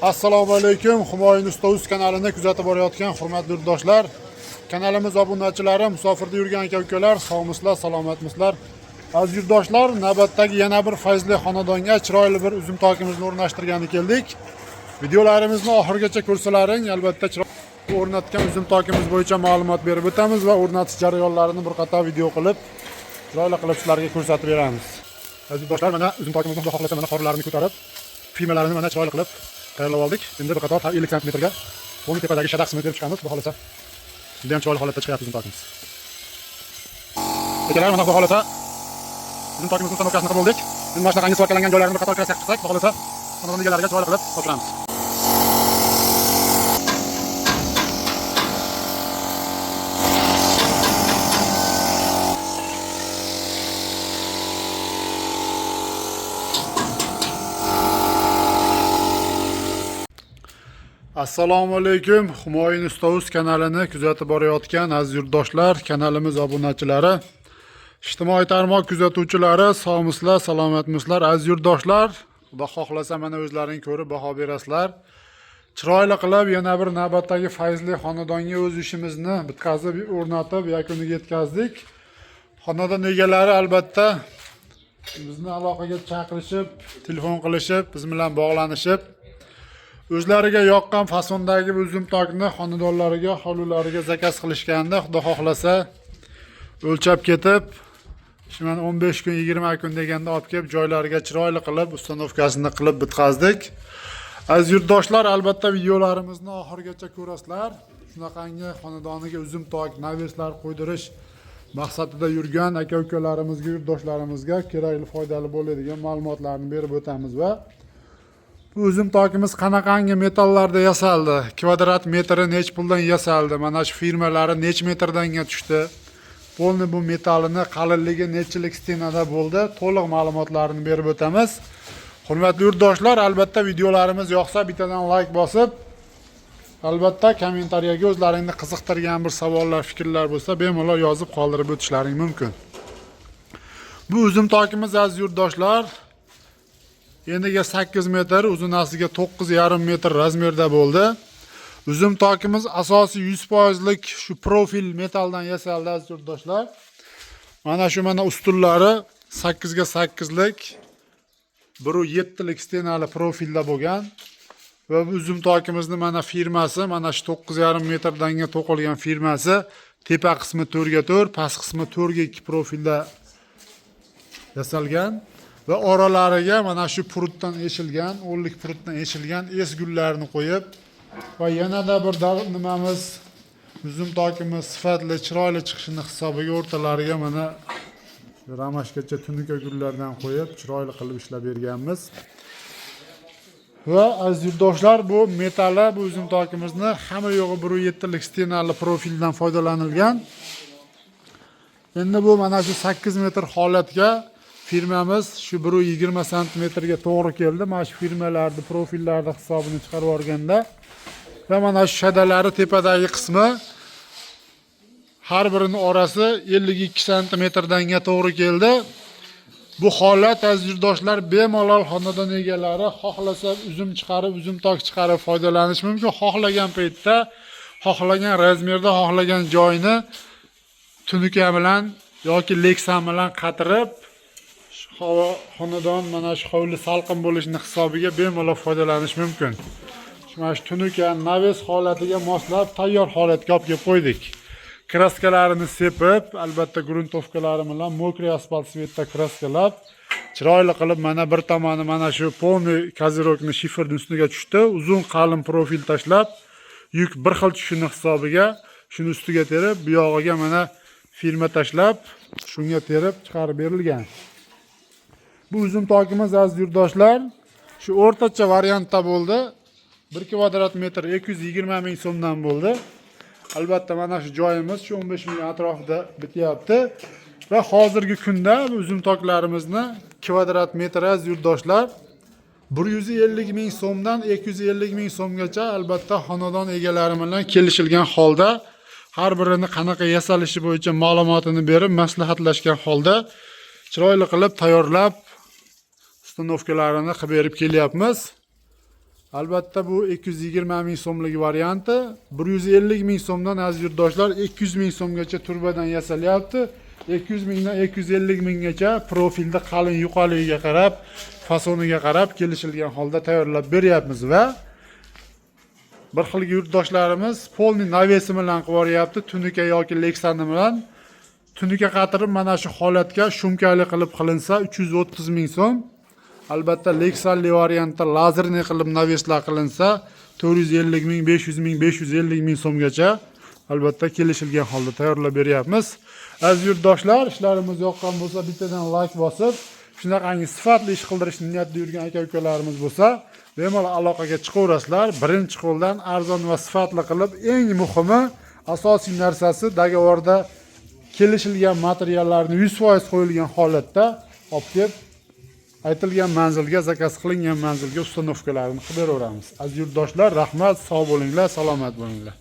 Assalomu alaykum. Humoyun Ustoz kanalini kuzatib borayotgan hurmatli yurtdoshlar, kanalimiz obunachilari, musofirda yurgan aka-ukalar, sog'misizlar, salomatmisizlar. Aziz yurtdoshlar, navbatdagi yana bir fayzli xonadonga chiroyli bir uzum tokimizni o'rnashtirgani keldik. Videolarimizni oxirigacha ko'rsalaring, albatta o'rnatgan uzum tokimiz bo'yicha ma'lumot berib o'tamiz va o'rnatish jarayonlarini bir qator video qilib, chiroyli qilib sizlarga ko'rsatib beramiz. Aziz yurtdoshlar, mana uzum tokimizni xudo xohlasa mana qorlarini ko'tarib, firmalarini mana chiroyli qilib tayyorlab oldik. Endi bir qator 50 sm ga o'ng tepadagi shadaq qismini terib chiqamiz. Xudo xohlasa juda ham chiroyli holatda chiqyapti uzum tokimiz. Akalar, mana xudo xohlasa uzum tokimizning ustanovkasini qilib oldik. Endi mana shunaqangi suvatkalangan joylarini bir qator krasak qilsak, xudo xohlasa xonadon egalariga chiroyli qilib topshiramiz. Assalomu alaykum. Humoyun Ustoz kanalini kuzatib borayotgan aziz yurtdoshlar, kanalimiz obunachilari, ijtimoiy tarmoq kuzatuvchilari, sog'misizlar, salomatmisizlar aziz yurtdoshlar. Xudo xohlasa mana o'zlaring ko'rib baho berasizlar. Chiroyli qilib yana bir navbatdagi fayzli xonadonga o'z ishimizni bitkazib, o'rnatib, yakuniga yetkazdik. Xonadon egalari albatta bizni aloqaga chaqirishib, telefon qilishib, biz bilan bog'lanishib, o'zlariga yoqqan fasondagi uzum tokni xonadonlariga, hovlilariga zakaz qilishganda, xudo xohlasa o'lchab ketib, mana 15 kun, 20 kun deganda olib kelib joylariga chiroyli qilib, ustanovkasini qilib bitkazdik. Aziz yurtdoshlar, albatta videolarimizni oxirigacha ko'rasizlar. Shunaqangi xonadoniga uzum tok, naveslar qo'ydirish maqsadida yurgan aka-ukalarimizga, yurtdoshlarimizga kerakli, foydali bo'ladigan ma'lumotlarni berib o'tamiz va bu uzum tokimiz qanaqangi metallarda yasaldi, kvadrat metri nech puldan yasaldi, mana shu firmalari nech metrdan tushdi, polni bu metalini qalinligi nechilik stenada bo'ldi, to'liq ma'lumotlarni berib o'tamiz. Hurmatli yurtdoshlar, albatta videolarimiz yoqsa bittadan like bosib, albatta kommentariyaga o'zlaringni qiziqtirgan bir savollar, fikrlar bo'lsa bemalol yozib qoldirib o'tishlaring mumkin. Bu uzum tokimiz aziz yurtdoshlar eniga 8 metr, uzunasiga 9,5 metr razmerda bo'ldi. Uzum tokimiz asosiy 100% shu profil metaldan yasaldi aziz yurtdoshlar. Mana shu ustunlari 8 ga 8 lik 1.7 lik stenali profilda bo'lgan va bu uzum tokimizni mana firmasi, mana shu 9,5 metrdan to'qilgan firmasi, tepa qismi 4 ga 4, past qismi 4 ga 2 profilda yasalgan. Va oralariga mana shu purutdan eshilgan, 10 lik purutdan eshilgan esgullarni qo'yib va yanada bir nimamiz, uzum tokimiz sifatli, chiroyli chiqishini hisobiga o'rtalariga mana ramashgacha tunuka gullardan qo'yib, chiroyli qilib ishlab berganmiz. Va aziz yurtdoshlar, bu metali, bu uzum tokimizni hamma yo'g'i 1.7 lik stenali profildan foydalanilgan. Endi bu mana shu 8 metr holatga firmamiz shu 1.20 sm ga to'g'ri keldi. Mana shu firmalarning profillarida hisobini chiqarib olganda va mana shu shadalari tepadagi qismi har birining orasi 52 sm ga to'g'ri keldi. Bu holat aziz yurtdoshlar, bemalol xonadon egalari xohlasa uzum chiqarib, uzum tok chiqarib foydalanish mumkin. Xohlagan paytda, xohlagan razmerda, xohlagan joyni tunuka bilan yoki leksan bilan qatirib, xonadon mana shu hovli salqin bo'lishining hisobiga bemalol foydalanish mumkin. Mana shu tunuka naves holatiga moslab tayyor holatga olib kelib qo'ydik. Kraskalarini sepib, albatta gruntovkalari bilan mokriy asfalt svetda kraskalab, chiroyli qilib mana bir tomoni mana shu polniy kozirokni shiferning ustiga tushdi. Uzun qalin profil tashlab, yuk bir xil tushishini hisobiga shuni ustiga terib, bu yog'iga mana firma tashlab, shunga terib chiqarib berilgan. Bu uzum tokimiz aziz yurtdoshlar shu o'rtacha variantda bo'ldi. 1 kvadrat metr 220 ming so'mdan bo'ldi. Albatta mana shu joyimiz shu 15 ming atrofida bityapti va hozirgi kunda uzum toklarimizni kvadrat metr aziz yurtdoshlar 150 ming so'mdan 250 ming so'mgacha albatta xonadon egalari bilan kelishilgan holda, har birini qanaqa yasalishi bo'yicha ma'lumotini berib, maslahatlashgan holda chiroyli qilib tayyorlab ustanovkalarini qilib berib kelyapmiz. Albatta bu 220 ming so'mlik varianti. 150 ming so'mdan aziz yurtdoshlar 200 ming so'mgacha turbadan yasalyapti. 200 mingdan 250 minggacha profilda qalin yuqaligiga qarab, fasoniga qarab kelishilgan holda tayyorlab beryapmiz va bir xil yurtdoshlarimiz polni navesi bilan qilib yuboryapti, tunuka yoki leksani bilan. Tunuka qatirib mana shu holatga shumkali qilib qilinsa 330 ming so'm. Albatta leksalli variantda lazerni qilib naveslar qilinsa 450 ming, 500 ming, 550 ming so'mgacha albatta kelishilgan holda tayyorlab beryapmiz. Aziz yurtdoshlar, ishlarimiz yoqqan bo'lsa bittadan like bosib, shunaqangi sifatli ish qildirishni niyatda yurgan aka-ukalarimiz bo'lsa, bemalol aloqaga chiqaverasizlar. Birinchi qo'ldan arzon va sifatli qilib, eng muhimi, asosiy narsasi dogovorda kelishilgan materiallarni 100% qo'yilgan holatda olib kelib aytilgan manzilga, zakaz qilingan manzilga ustanovkalarini qilib beraveramiz. Aziz yurtdoshlar, rahmat, sog' bo'linglar, salomat bo'linglar.